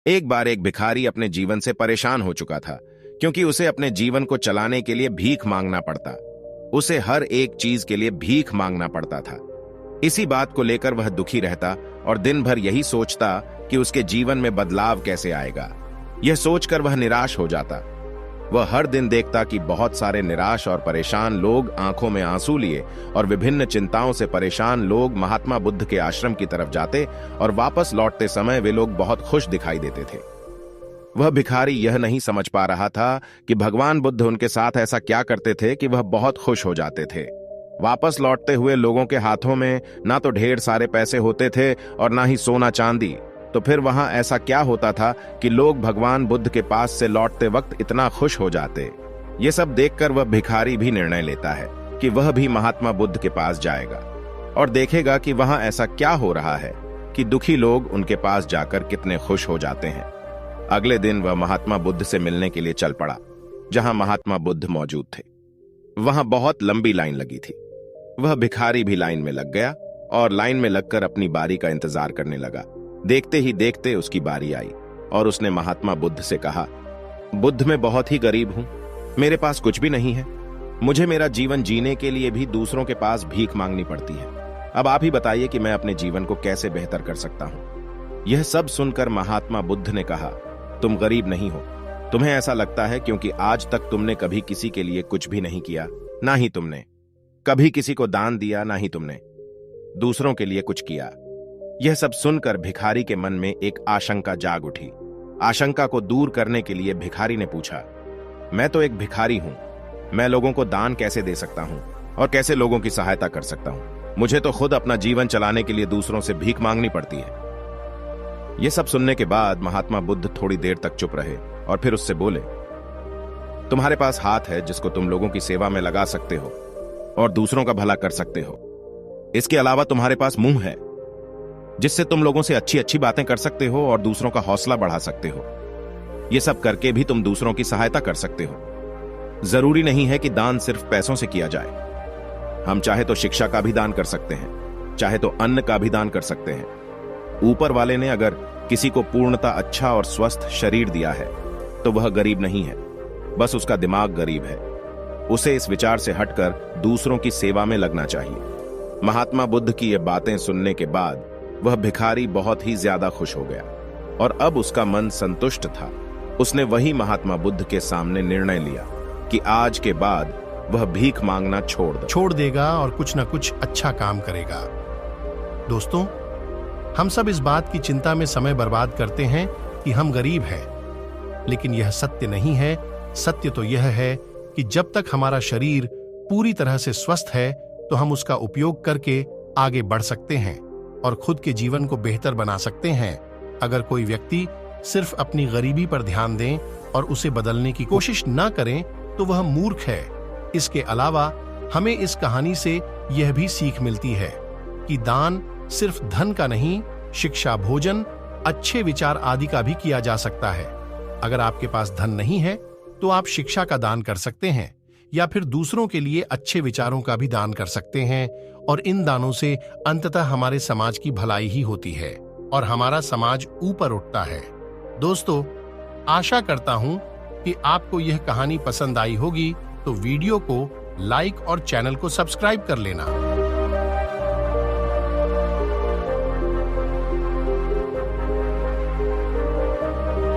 एक बार एक भिखारी अपने जीवन से परेशान हो चुका था, क्योंकि उसे अपने जीवन को चलाने के लिए भीख मांगना पड़ता। उसे हर एक चीज के लिए भीख मांगना पड़ता था। इसी बात को लेकर वह दुखी रहता और दिन भर यही सोचता कि उसके जीवन में बदलाव कैसे आएगा। यह सोचकर वह निराश हो जाता। वह हर दिन देखता कि बहुत सारे निराश और परेशान लोग आंखों में आंसू लिए और विभिन्न चिंताओं से परेशान लोग महात्मा बुद्ध के आश्रम की तरफ जाते और वापस लौटते समय वे लोग बहुत खुश दिखाई देते थे। वह भिखारी यह नहीं समझ पा रहा था कि भगवान बुद्ध उनके साथ ऐसा क्या करते थे कि वह बहुत खुश हो जाते थे। वापस लौटते हुए लोगों के हाथों में ना तो ढेर सारे पैसे होते थे और ना ही सोना चांदी, तो फिर वहां ऐसा क्या होता था कि लोग भगवान बुद्ध के पास से लौटते वक्त इतना खुश हो जाते। ये सब देखकर वह भिखारी भी निर्णय लेता है कि वह भी महात्मा बुद्ध के पास जाएगा और देखेगा कि वहां ऐसा क्या हो रहा है कि दुखी लोग उनके पास जाकर कितने खुश हो जाते हैं। अगले दिन वह महात्मा बुद्ध से मिलने के लिए चल पड़ा, जहां महात्मा बुद्ध मौजूद थे। वहां बहुत लंबी लाइन लगी थी। वह भिखारी भी लाइन में लग गया और लाइन में लगकर अपनी बारी का इंतजार करने लगा। देखते ही देखते उसकी बारी आई और उसने महात्मा बुद्ध से कहा, बुद्ध मैं बहुत ही गरीब हूं, मेरे पास कुछ भी नहीं है। मुझे मेरा जीवन जीने के लिए भी दूसरों के पास भीख मांगनी पड़ती है। अब आप ही बताइए कि मैं अपने जीवन को कैसे बेहतर कर सकता हूं। यह सब सुनकर महात्मा बुद्ध ने कहा, तुम गरीब नहीं हो। तुम्हें ऐसा लगता है क्योंकि आज तक तुमने कभी किसी के लिए कुछ भी नहीं किया, ना ही तुमने कभी किसी को दान दिया, ना ही तुमने दूसरों के लिए कुछ किया। यह सब सुनकर भिखारी के मन में एक आशंका जाग उठी। आशंका को दूर करने के लिए भिखारी ने पूछा, मैं तो एक भिखारी हूं, मैं लोगों को दान कैसे दे सकता हूं और कैसे लोगों की सहायता कर सकता हूं। मुझे तो खुद अपना जीवन चलाने के लिए दूसरों से भीख मांगनी पड़ती है। यह सब सुनने के बाद महात्मा बुद्ध थोड़ी देर तक चुप रहे और फिर उससे बोले, तुम्हारे पास हाथ है जिसको तुम लोगों की सेवा में लगा सकते हो और दूसरों का भला कर सकते हो। इसके अलावा तुम्हारे पास मुंह है जिससे तुम लोगों से अच्छी अच्छी बातें कर सकते हो और दूसरों का हौसला बढ़ा सकते हो। यह सब करके भी तुम दूसरों की सहायता कर सकते हो। जरूरी नहीं है कि दान सिर्फ पैसों से किया जाए। हम चाहे तो शिक्षा का भी दान कर सकते हैं, चाहे तो अन्न का भी दान कर सकते हैं। ऊपर वाले ने अगर किसी को पूर्णता अच्छा और स्वस्थ शरीर दिया है तो वह गरीब नहीं है, बस उसका दिमाग गरीब है। उसे इस विचार से हटकर दूसरों की सेवा में लगना चाहिए। महात्मा बुद्ध की ये बातें सुनने के बाद वह भिखारी बहुत ही ज्यादा खुश हो गया और अब उसका मन संतुष्ट था। उसने वही महात्मा बुद्ध के सामने निर्णय लिया कि आज के बाद वह भीख मांगना छोड़ देगा और कुछ न कुछ अच्छा काम करेगा। दोस्तों, हम सब इस बात की चिंता में समय बर्बाद करते हैं कि हम गरीब हैं, लेकिन यह सत्य नहीं है। सत्य तो यह है कि जब तक हमारा शरीर पूरी तरह से स्वस्थ है तो हम उसका उपयोग करके आगे बढ़ सकते हैं और खुद के जीवन को बेहतर बना सकते हैं। अगर कोई व्यक्ति सिर्फ अपनी गरीबी पर ध्यान दें और उसे बदलने की कोशिश न करें तो वह मूर्ख है। इसके अलावा हमें इस कहानी से यह भी सीख मिलती है कि दान सिर्फ धन का नहीं, शिक्षा, भोजन, अच्छे विचार आदि का भी किया जा सकता है। अगर आपके पास धन नहीं है तो आप शिक्षा का दान कर सकते हैं या फिर दूसरों के लिए अच्छे विचारों का भी दान कर सकते हैं और इन दानों से अंततः हमारे समाज की भलाई ही होती है और हमारा समाज ऊपर उठता है। दोस्तों, आशा करता हूं कि आपको यह कहानी पसंद आई होगी, तो वीडियो को लाइक और चैनल को सब्सक्राइब कर लेना।